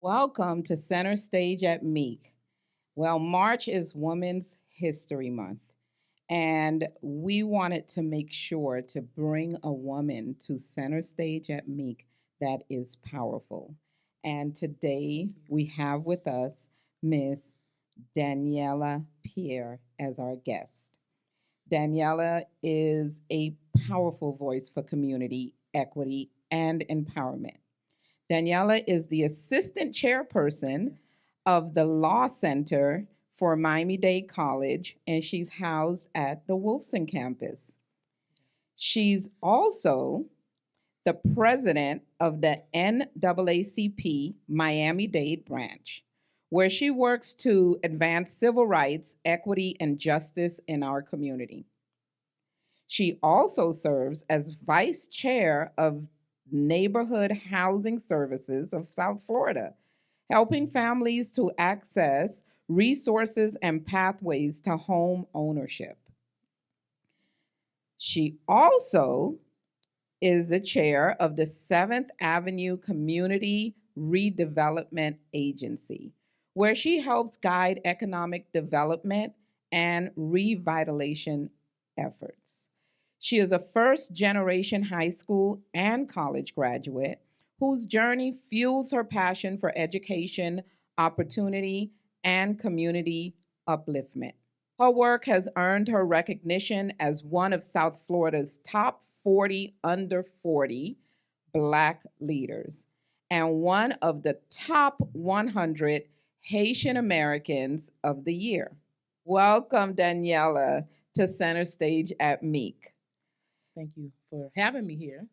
Welcome to Center Stage at Meek. Well, March is Women's History Month, and we wanted to make sure to bring a woman to Center Stage at Meek that is powerful. And today we have with us Miss Daniela Pierre as our guest. Daniela is a powerful voice for community equity and empowerment. Daniela is the assistant chairperson of the Law Center for Miami-Dade College, and she's housed at the Wilson campus. She's also the president of the NAACP Miami-Dade branch, where she works to advance civil rights, equity, and justice in our community. She also serves as vice chair of Neighborhood Housing Services of South Florida, helping families to access resources and pathways to home ownership. She also is the chair of the 7th Avenue Community Redevelopment Agency, where she helps guide economic development and revitalization efforts. She is a first generation high school and college graduate whose journey fuels her passion for education, opportunity, and community upliftment. Her work has earned her recognition as one of South Florida's top 40 under 40 Black leaders and one of the top 100 Haitian Americans of the year. Welcome, Daniela, to Center Stage at Meek. Thank you for having me here.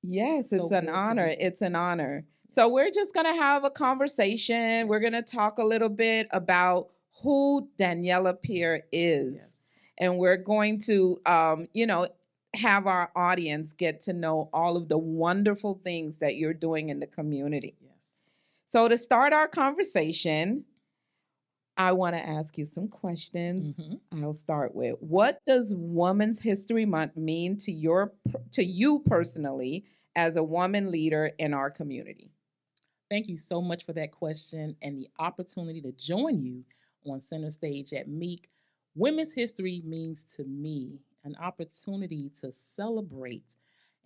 Yes, So it's an good to honor. be here. It's an honor. So, we're just going to have a conversation. We're going to talk a little bit about who Daniela Pierre is. Yes. And we're going to, have our audience get to know all of the wonderful things that you're doing in the community. Yes. So, to start our conversation, I want to ask you some questions. I'll start with, what does Women's History Month mean to you personally as a woman leader in our community? Thank you so much for that question and the opportunity to join you on Center Stage at Meek. Women's History means to me an opportunity to celebrate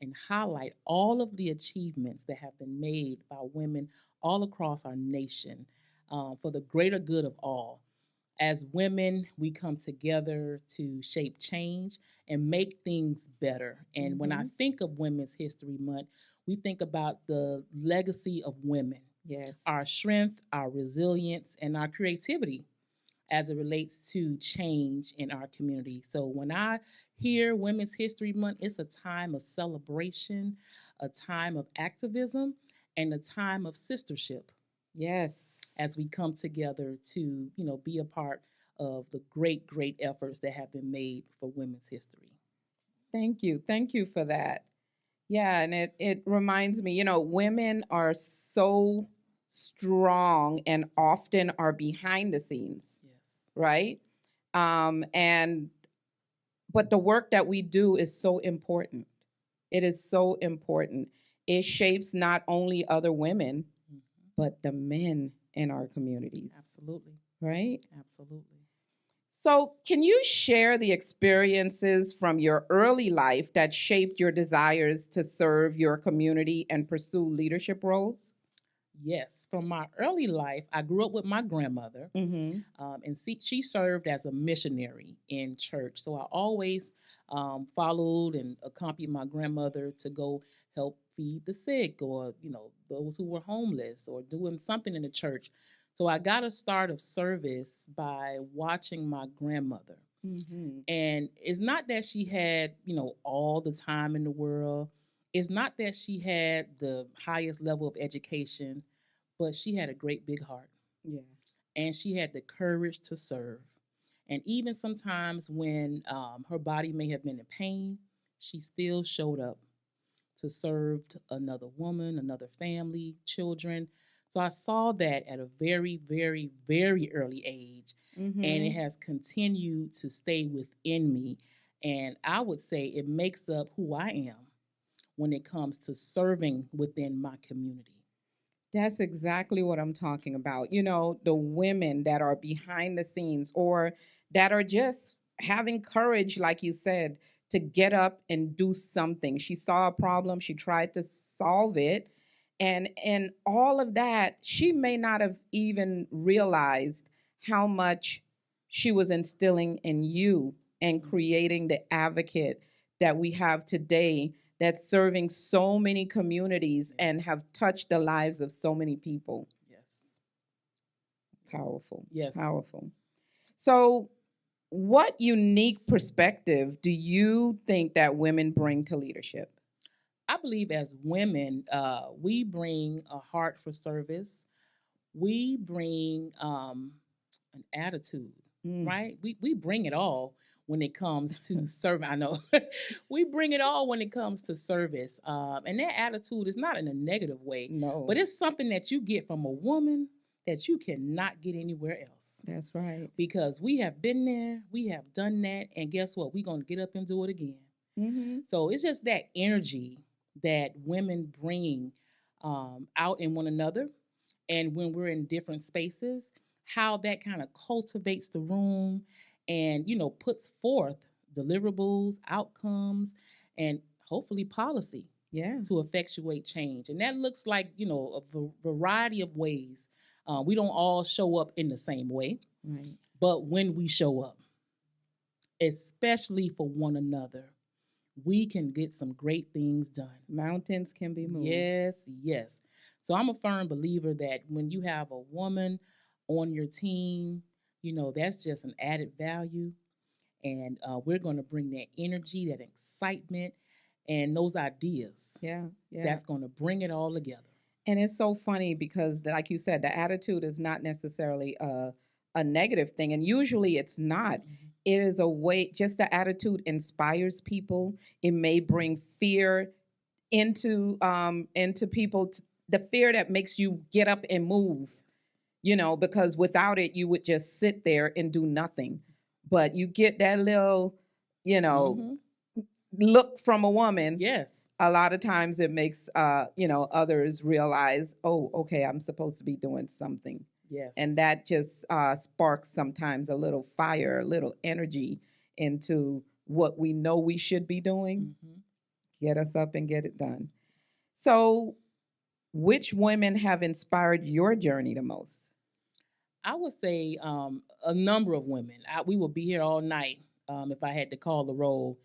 and highlight all of the achievements that have been made by women all across our nation for the greater good of all. As women, we come together to shape change and make things better. And when I think of Women's History Month, we think about the legacy of women, Yes. our strength, our resilience, and our creativity as it relates to change in our community. So when I hear Women's History Month, it's a time of celebration, a time of activism, and a time of sistership Yes. as we come together to, be a part of the great efforts that have been made for women's history. Thank you. Thank you for that. Yeah, and it reminds me, women are so strong and often are behind the scenes, Yes. right? And but the work that we do is so important. It is so important. It shapes not only other women, but the men in our communities, Absolutely. right? Absolutely. So, can you share the experiences from your early life that shaped your desires to serve your community and pursue leadership roles? Yes, from my early life, I grew up with my grandmother, Mm-hmm. and she served as a missionary in church. So I always followed and accompanied my grandmother to go help feed the sick or, those who were homeless or doing something in the church. So I got a start of service by watching my grandmother. Mm-hmm. And it's not that she had, all the time in the world. It's not that she had the highest level of education, but she had a great big heart Yeah. and she had the courage to serve. And even sometimes when her body may have been in pain, she still showed up to serve another woman, another family, children. So I saw that at a very early age, and it Mm-hmm. has continued to stay within me. And I would say it makes up who I am when it comes to serving within my community. That's exactly what I'm talking about. You know, the women that are behind the scenes or that are just having courage, like you said, to get up and do something. She saw a problem, she tried to solve it, and all of that, she may not have even realized how much she was instilling in you and creating the advocate that we have today that's serving so many communities Yes. and have touched the lives of so many people. Yes. Powerful. Yes. Powerful. So, what unique perspective do you think that women bring to leadership? I believe as women, we bring a heart for service. We bring an attitude, Mm, right? We bring it all when it comes to serving. I know we bring it all when it comes to service, and that attitude is not in a negative way, no, but it's something that you get from a woman that you cannot get anywhere else. that's right. Because we have been there, we have done that, and guess what? We're gonna get up and do it again. Mm-hmm. So it's just that energy that women bring out in one another, and when we're in different spaces, how that kind of cultivates the room, and puts forth deliverables, outcomes, and hopefully policy Yeah, to effectuate change. And that looks like a variety of ways. We don't all show up in the same way, right. but when we show up, especially for one another, we can get some great things done. Mountains can be moved. Yes, yes. So I'm a firm believer that when you have a woman on your team, that's just an added value. And we're going to bring that energy, that excitement, and those ideas. Yeah, yeah. That's going to bring it all together. And it's so funny because, like you said, the attitude is not necessarily a negative thing. And usually it's not. Mm-hmm. It is a way, just the attitude inspires people. It may bring fear into people, the fear that makes you get up and move, because without it, you would just sit there and do nothing. But you get that little, Mm-hmm. look from a woman. Yes. A lot of times it makes others realize, oh, okay, I'm supposed to be doing something. Yes. And that just sparks sometimes a little fire, a little energy into what we know we should be doing. Mm-hmm. Get us up and get it done. So, which women have inspired your journey the most? I would say a number of women. We would be here all night if I had to call the roll.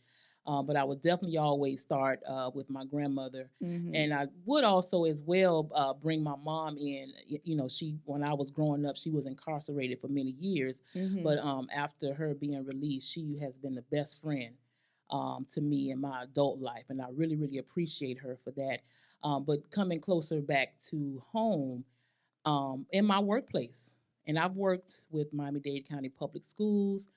But I would definitely always start with my grandmother. Mm-hmm. And I would also as well bring my mom in. She, when I was growing up, she was incarcerated for many years. Mm-hmm. But after her being released, she has been the best friend to me in my adult life. And I really, really appreciate her for that. But coming closer back to home, in my workplace. And I've worked with Miami-Dade County Public Schools,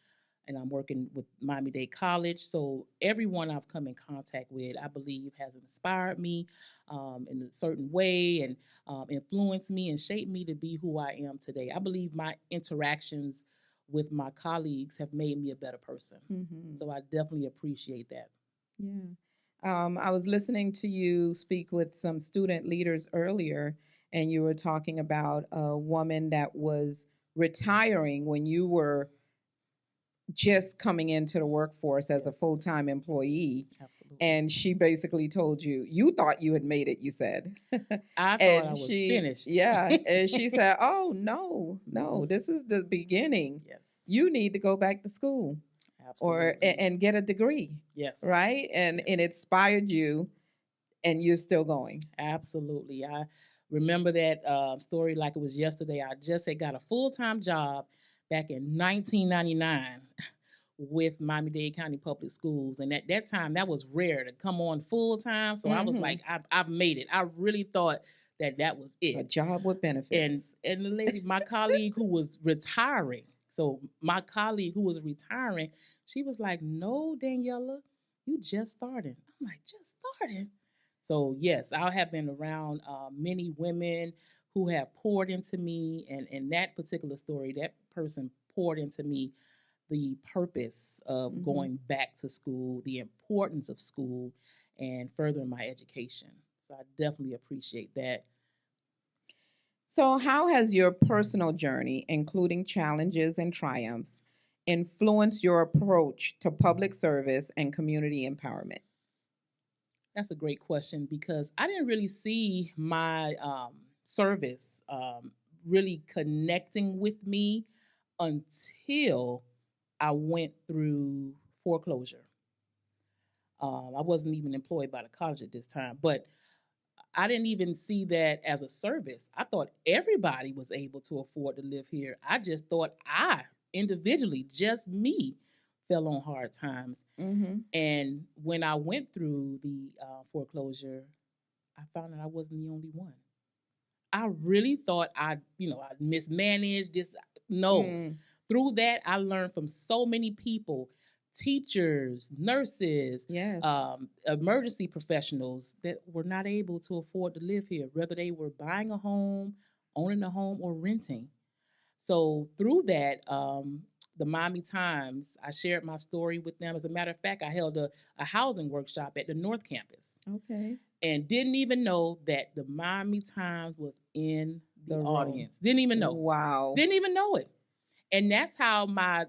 and I'm working with Miami-Dade College. So everyone I've come in contact with, I believe, has inspired me in a certain way and influenced me and shaped me to be who I am today. I believe my interactions with my colleagues have made me a better person. Mm-hmm. So I definitely appreciate that. Yeah. I was listening to you speak with some student leaders earlier, and you were talking about a woman that was retiring when you were just coming into the workforce as a Yes. full-time employee. Absolutely. And she basically told you thought you had made it, you said. I thought And I was she, finished. yeah, and she said, "Oh, no, no, Mhm. this is the beginning. Yes. You need to go back to school or Absolutely. and get a degree." Yes. Right? And Yes. it inspired you, and you're still going. Absolutely. I remember that story like it was yesterday. I just had got a full time job back in 1999 with Miami-Dade County Public Schools. And at that time, that was rare to come on full time. So I was Mhm. like, I've made it. I really thought that was A it. job with benefits. And the lady, my colleague who was retiring, so my colleague who was retiring, she was like, "No, Daniela, you just started." I'm like, "Just started." So yes, I have been around many women who have poured into me, and in that particular story, that person poured into me the purpose of Mhm. going back to school, the importance of school, and furthering my education. So I definitely appreciate that. So, how has your personal journey, including challenges and triumphs, influenced your approach to public service and community empowerment? That's a great question because I didn't really see my service really connecting with me until I went through foreclosure. I wasn't even employed by the college at this time, but I didn't even see that as a service. I thought everybody was able to afford to live here. I just thought I individually, just me, fell on hard times. Mm-hmm. And when I went through the foreclosure, I found that I wasn't the only one. I really thought I mismanaged this. No. Mm. Through that, I learned from so many people, teachers, nurses, Yes. emergency professionals that were not able to afford to live here, whether they were buying a home, owning a home, or renting. So through that, the Miami Times, I shared my story with them. As a matter of fact, I held a housing workshop at the North Campus. Okay. And didn't even know that the Miami Times was in the The room. audience. Didn't even know. Wow. Didn't even know it. And that's how my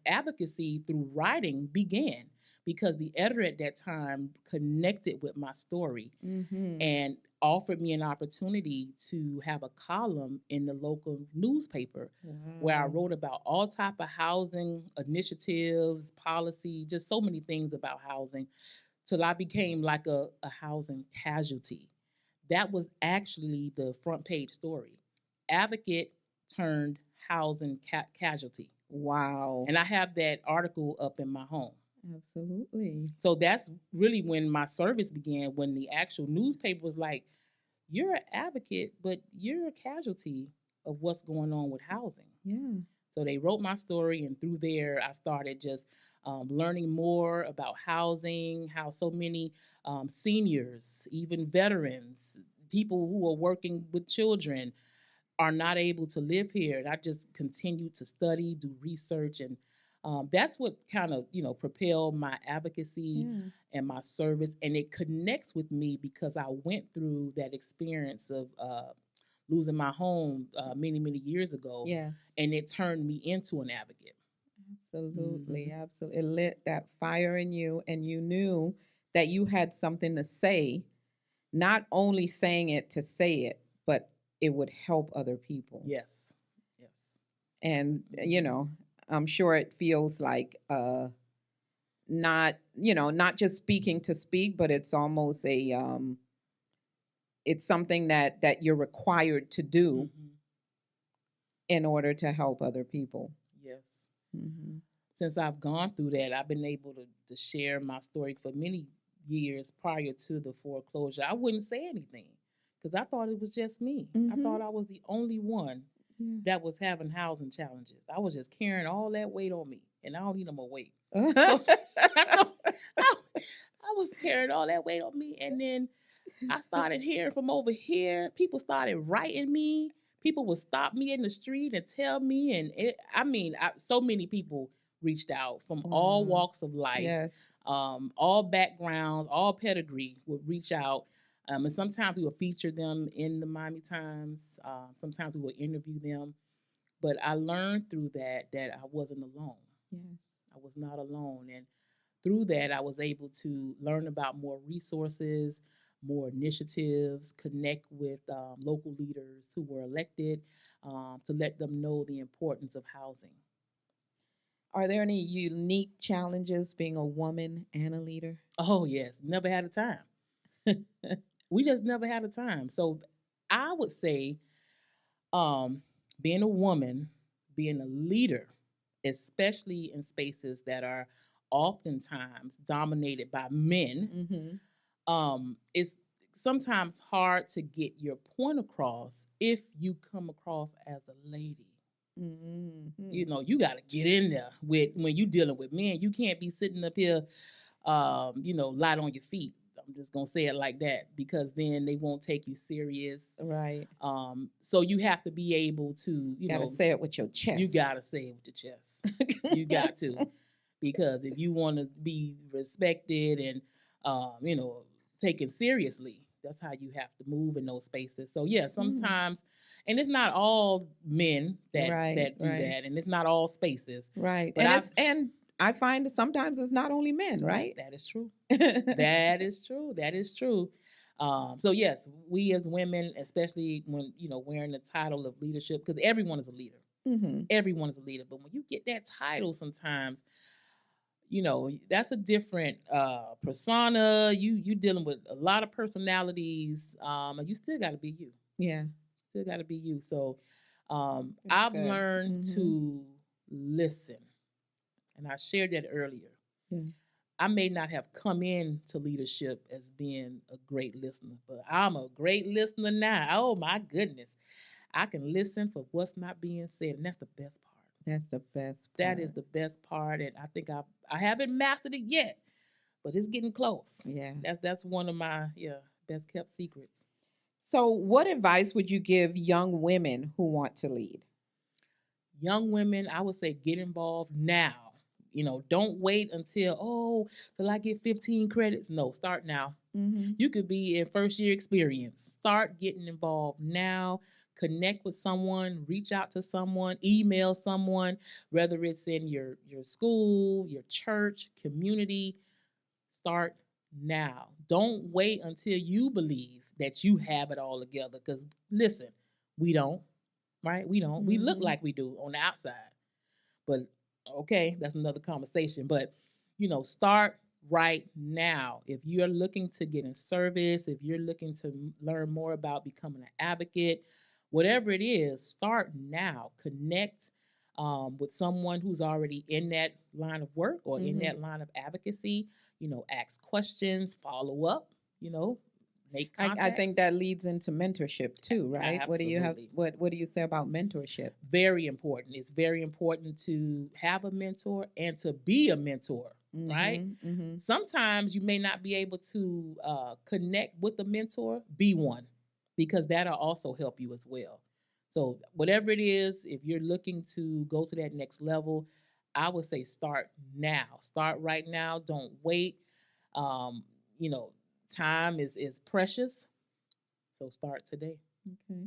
advocacy through writing began, because the editor at that time connected with my story Mm-hmm. and offered me an opportunity to have a column in the local newspaper where I Wow. wrote about all type of housing initiatives, policy, just so many things about housing, till I became like a housing casualty. That was actually the front page story. Advocate turned housing casualty. Wow. And I have that article up in my home. Absolutely. So that's really when my service began, when the actual newspaper was like, you're an advocate, but you're a casualty of what's going on with housing. Yeah. So they wrote my story, and through there, I started just learning more about housing, how so many seniors, even veterans, people who are working with children, are not able to live here. And I just continued to study, do research, and that's what kind of propelled my advocacy Yeah. and my service. And it connects with me because I went through that experience of losing my home many years ago, Yes. and it turned me into an advocate. Absolutely. Mhm. Absolutely. It lit that fire in you, and you knew that you had something to say, not only saying it to say it, but it would help other people. Yes, yes. And, Mhm. I'm sure it feels like not just speaking to speak, but it's almost it's something that you're required to do Mhm. in order to help other people. Yes. Hmm. Since I've gone through that, I've been able to share my story for many years prior to the foreclosure. I wouldn't say anything because I thought it was just me. I Hmm. thought I was the only one that was having housing challenges. I was just carrying all that weight on me, and I don't need no more weight. Yeah. So I, thought- I, I was carrying all that weight on me, and then I started hearing from over here. People started writing me. People would stop me in the street and tell me, and so many people reached out from all Wow. walks of life, Yes. all backgrounds, all pedigree would reach out. And sometimes we would feature them in the Miami Times. Sometimes we would interview them. But I learned through that I wasn't alone. Yes. I was not alone. And through that, I was able to learn about more resources, more initiatives, connect with local leaders who were elected to let them know the importance of housing. Are there any unique challenges being a woman and a leader? Oh, yes, never had a time. We just never had a time. So I would say, um, being a woman, being a leader, especially in spaces that are oftentimes dominated by men, Mm-hmm. it's sometimes hard to get your point across if you come across as a lady. Mm-hmm. You got to get in there with when you dealing with men. You can't be sitting up here, light on your feet. I'm just gonna say it like that because then they won't take you serious. Right. So you have to be able to, Gotta say it with your chest. you gotta say it with your chest. You got to, because if you want to be respected and, taken seriously, That's how you have to move in those spaces. So yeah, Mm. sometimes, and it's not all men that Right, do right. that, and it's not all spaces. Right. But And I find that sometimes it's not only men, right? That is true. That is true. That is true. So yes, we as women, especially when wearing the title of leadership, because everyone is a leader. Mm-hmm. Everyone is a leader. But when you get that title, sometimes that's a different persona. You dealing with a lot of personalities, and you still got to be you. Yeah. Still got to be you. So That's I've good. learned Mhm. to listen, and I shared that earlier. Yeah. I may not have come into leadership as being a great listener, but I'm a great listener now. Oh my goodness. I can listen for what's not being said, and that's the best part. That's the best part. That is the best part, and I think I haven't mastered it yet, but it's getting close. Yeah. That's one of my best kept secrets. So, what advice would you give young women who want to lead? Young women, I would say get involved now. Don't wait till I get 15 credits. No, start now. Mm-hmm. You could be in first year experience. Start getting involved now. Connect with someone, reach out to someone, email someone, whether it's in your school, your church, community. Start now. Don't wait until you believe that you have it all together. Because listen, we don't, right? We don't. We look Mhm. like we do on the outside. But okay, that's another conversation. But start right now. If you're looking to get in service, if you're looking to learn more about becoming an advocate, whatever it is, start now. Connect with someone who's already in that line of work or in that line of advocacy. Ask questions, follow up. Make contacts. I think that leads into mentorship too, right? Absolutely. What do you say about mentorship? Very important. It's very important to have a mentor and to be a mentor, right? Mm-hmm. Sometimes you may not be able to connect with a mentor, be one, because that'll also help you as well. So whatever it is, if you're looking to go to that next level, I would say start now. Start right now. Don't wait. Um, you know, time is precious. So start today. Okay.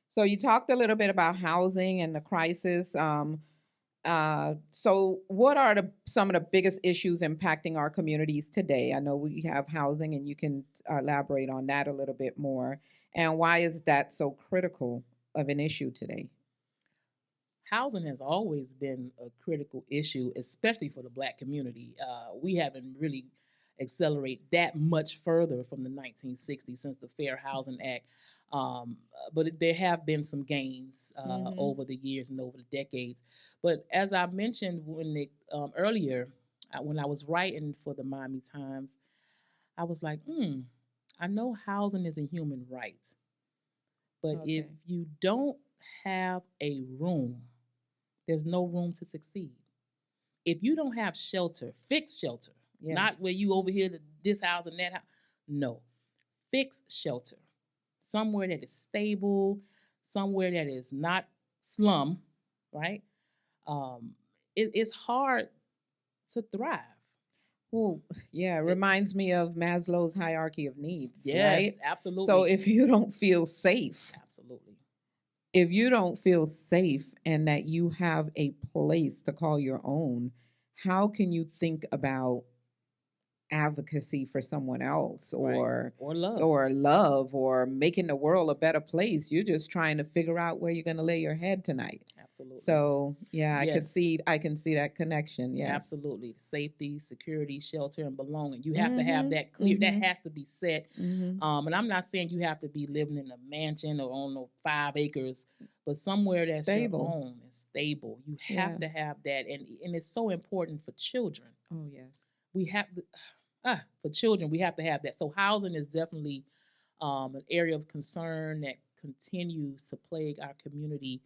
So you talked a little bit about housing and the crisis. So what are some of the biggest issues impacting our communities today? I know we have housing, and you can elaborate on that a little bit more. And why is that so critical of an issue today? Housing has always been a critical issue, especially for the Black community. We haven't really accelerated that much further from the 1960s since the Fair Housing Act. But there have been some gains over the years and over the decades. But as I mentioned earlier, when I was writing for the Miami Times, I was like, I know housing is a human right, but if you don't have a room, there's no room to succeed. If you don't have shelter, fixed shelter, not where you over here to this house and that house. No, fixed shelter, somewhere that is stable, somewhere that is not slum, right? It's hard to thrive. Well, yeah, it reminds me of Maslow's hierarchy of needs, Yes, right? absolutely. So if you don't feel safe, Absolutely. if you don't feel safe and that you have a place to call your own, how can you think about advocacy for someone else Right. Or love. or making the world a better place? You're just trying to figure out where you're going to lay your head tonight. Absolutely. So yeah, Yes. I can see that connection. Yeah, Absolutely. Safety, security, shelter, and belonging. You have to have that clear. That has to be set. And I'm not saying you have to be living in a mansion or on 5 acres, but somewhere that's Stable. your own and stable. You have to have that, and it's so important for children. Oh yes. We have to, for children, we have to have that. So housing is definitely an area of concern that continues to plague our community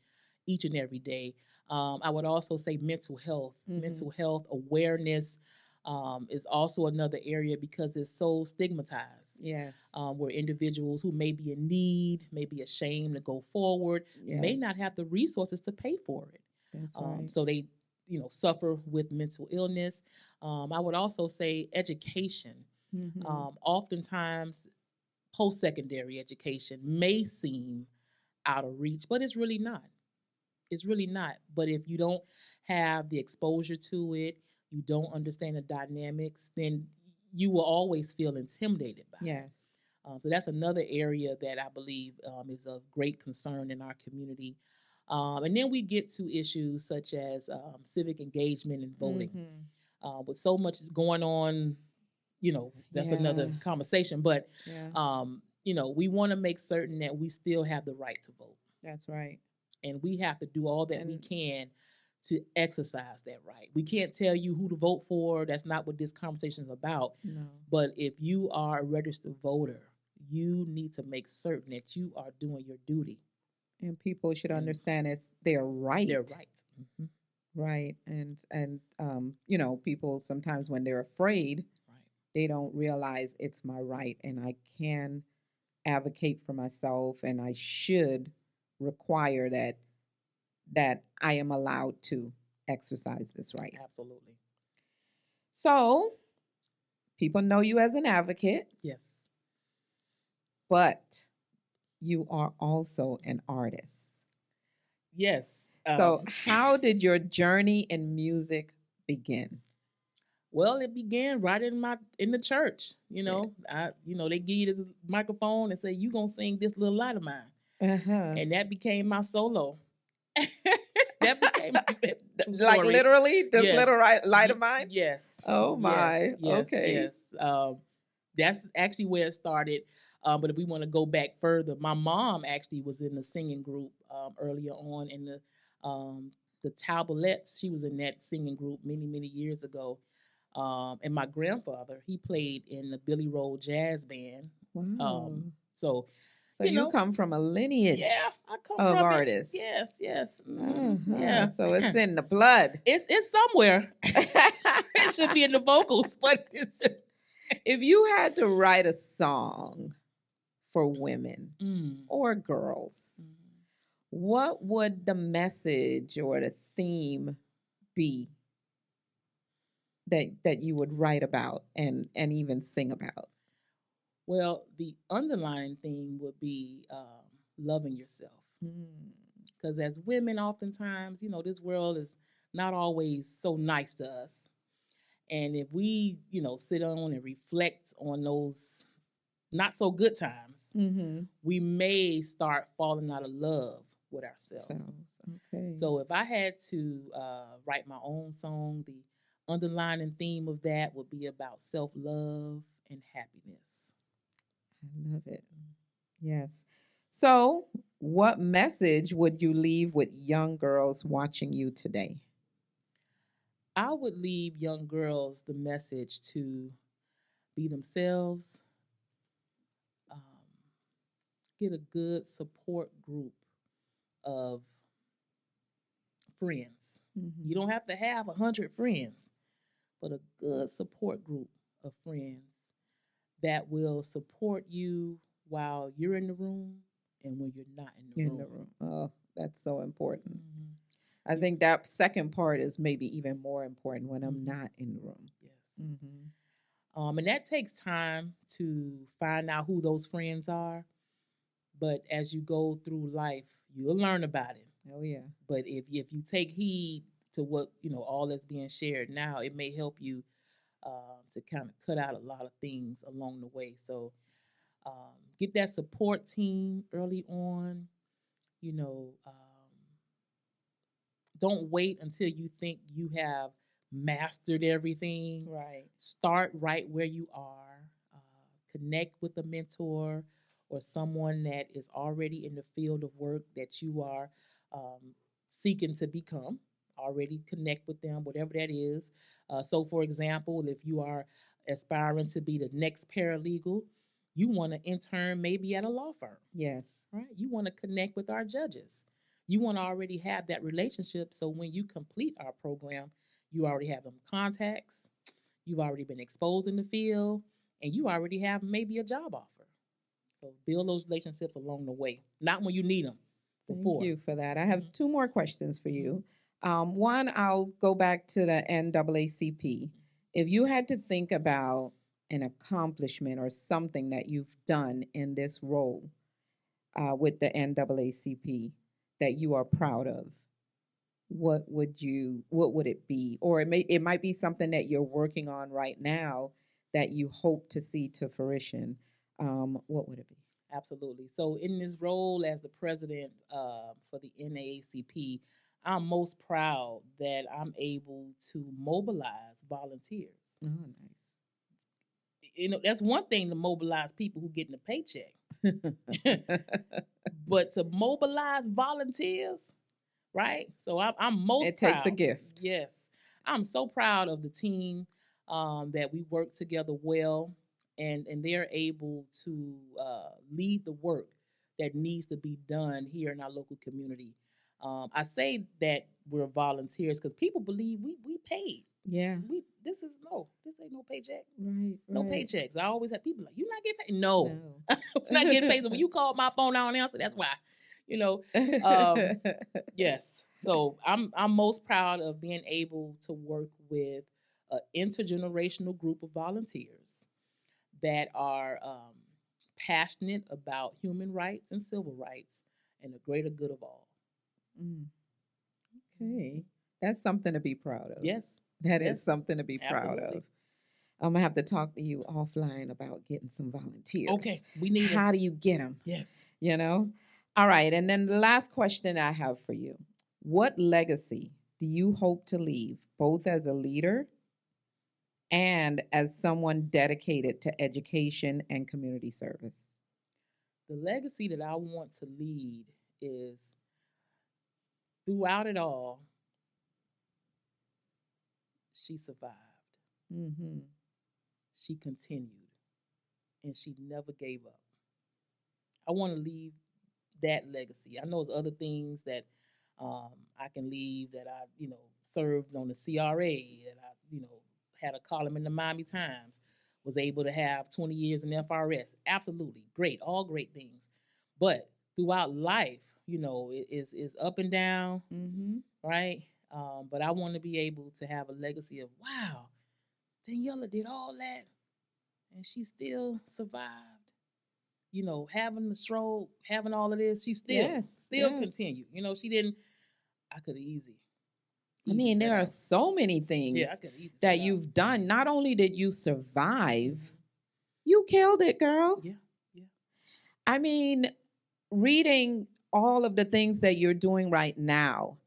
each and every day. I would also say mental health. Mental health awareness is also another area because it's so stigmatized. Yes. Where individuals who may be in need, may be ashamed to go forward, may not have the resources to pay for it. That's right. So they, suffer with mental illness. I would also say education. Oftentimes post-secondary education may seem out of reach, but it's really not. It's really not. But if you don't have the exposure to it, you don't understand the dynamics, then you will always feel intimidated by it. Yes. So that's another area that I believe is of great concern in our community. And then we get to issues such as civic engagement and voting. With so much going on, that's another conversation. But, we want to make certain that we still have the right to vote. That's right. And we have to do all that we can to exercise that right. We can't tell you who to vote for. That's not what this conversation is about. No. But if you are a registered voter, you need to make certain that you are doing your duty. And people should understand it's their right. Their right. Mm-hmm. Right. And people sometimes when they're afraid, they don't realize it's my right and I can advocate for myself and I should require that I am allowed to exercise this right. Absolutely. So people know you as an advocate. Yes. But you are also an artist. Yes. So how did your journey in music begin? Well, it began right in the church. They give you this microphone and say, "You gonna sing this little light of mine," and that became my solo. That became like literally this little light of mine. Yes. Oh my. Yes, okay. Yes. That's actually where it started. But if we want to go back further, my mom actually was in the singing group earlier on in the Talbolettes. She was in that singing group many, many years ago. And my grandfather, he played in the Billy Roll Jazz Band. Wow. So you come from a lineage I come of from artists. Yes. Yeah. So it's in the blood. It's somewhere. It should be in the vocals, but if you had to write a song for women or girls, what would the message or the theme be that you would write about and even sing about? Well, the underlying theme would be loving yourself. Because as women, oftentimes, this world is not always so nice to us. And if we, sit on and reflect on those not so good times, we may start falling out of love with ourselves. Okay. So if I had to write my own song, the underlying theme of that would be about self-love and happiness. I love it. Yes. So what message would you leave with young girls watching you today? I would leave young girls the message to be themselves, get a good support group of friends. You don't have to have 100 friends, but a good support group of friends that will support you while you're in the room and when you're not in the room. Oh, that's so important. I think that second part is maybe even more important when I'm not in the room. Yes. And that takes time to find out who those friends are. But as you go through life, you'll learn about it. Oh, yeah. But if you take heed to what, all that's being shared now, it may help you to kind of cut out a lot of things along the way. So get that support team early on. Don't wait until you think you have mastered everything. Right. Start right where you are. Connect with a mentor or someone that is already in the field of work that you are seeking to become. Already connect with them, whatever that is. So, for example, if you are aspiring to be the next paralegal, you want to intern maybe at a law firm. Yes. Right? You want to connect with our judges. You want to already have that relationship so when you complete our program, you already have them contacts, you've already been exposed in the field, and you already have maybe a job offer. So build those relationships along the way, not when you need them. Before. Thank you for that. I have two more questions for you. One, I'll go back to the NAACP. If you had to think about an accomplishment or something that you've done in this role with the NAACP that you are proud of, what would it be? Or it might be something that you're working on right now that you hope to see to fruition. What would it be? Absolutely. So, in this role as the president for the NAACP, I'm most proud that I'm able to mobilize volunteers. Oh, nice. That's one thing to mobilize people who getting a paycheck, but to mobilize volunteers, right? So I'm most It takes a proud. gift. Yes, I'm so proud of the team that we work together well, and they're able to lead the work that needs to be done here in our local community. I say that we're volunteers because people believe we paid. Yeah. This ain't no paycheck. Right. No right. paychecks. I always have people like, "You not getting paid?" No, No. we're not getting paid. So when you call my phone, I don't answer. That's why. You know, um, yes. So I'm most proud of being able to work with an intergenerational group of volunteers that are passionate about human rights and civil rights and the greater good of all. Mm. Okay. That's something to be proud of. Yes. That Yes. is something to be proud Absolutely. of. I'm gonna have to talk to you offline about getting some volunteers. Okay, we need 'em. How do you get them? Yes. You know? All right. And then the last question I have for you: what legacy do you hope to leave, both as a leader and as someone dedicated to education and community service? The legacy that I want to lead is throughout it all, she survived. Mm-hmm. She continued and she never gave up. I want to leave that legacy. I know there's other things that I can leave that I, served on the CRA, that I, had a column in the Miami Times, was able to have 20 years in FRS. Absolutely great, all great things. But throughout life, it is up and down, Mm-hmm. right? But I want to be able to have a legacy of, wow, Daniela did all that and she still survived. Having the stroke, having all of this, she still yes. continued. She didn't. I could have easy. I mean, there are out. so many things Yeah, I could easy that sit out. you've done. Not only did you survive, Mhm. you killed it, girl. Yeah, yeah. I mean, reading all of the things that you're doing right now,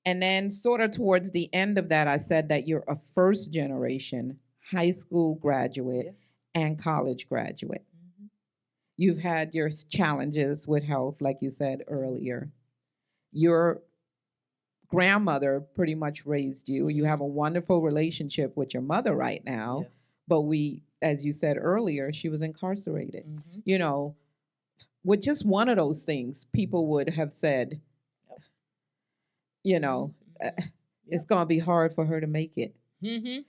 and then sort of towards the end of that, I said that you're a first generation high school graduate Yes. and college graduate. Mhm. You've had your challenges with health, like you said earlier. Your grandmother pretty much raised you. You have a wonderful relationship with your mother right now. Yes. But as you said earlier, she was incarcerated. Mm-hmm. You know, with just one of those things, people would have said, you know, Mm-hmm. it's going to be hard for her to make it. Mm-hmm.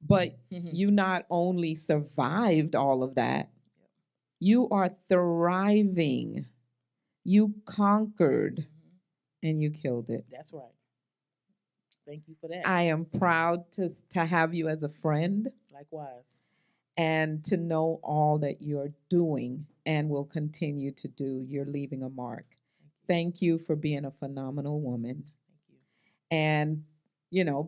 But Mm-hmm. you not only survived all of that, you are thriving. You conquered and you killed it. That's right. Thank you for that. I am proud to have you as a friend. Likewise. And to know all that you're doing and will continue to do. You're leaving a mark. Thank you for being a phenomenal woman. Thank you. And,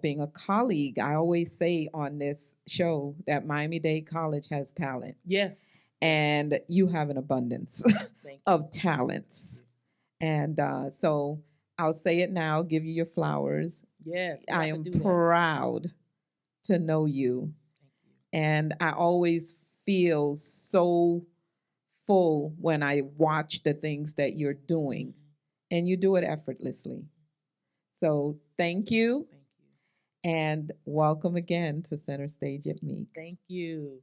being a colleague, I always say on this show that Miami-Dade College has talent. Yes. And you have an abundance of talents. And so I'll say it now, give you your flowers. Yes. I am proud to know you. And I always feel so full when I watch the things that you're doing, and you do it effortlessly. So thank you. Thank you. And welcome again to Center Stage at Meek. Thank you.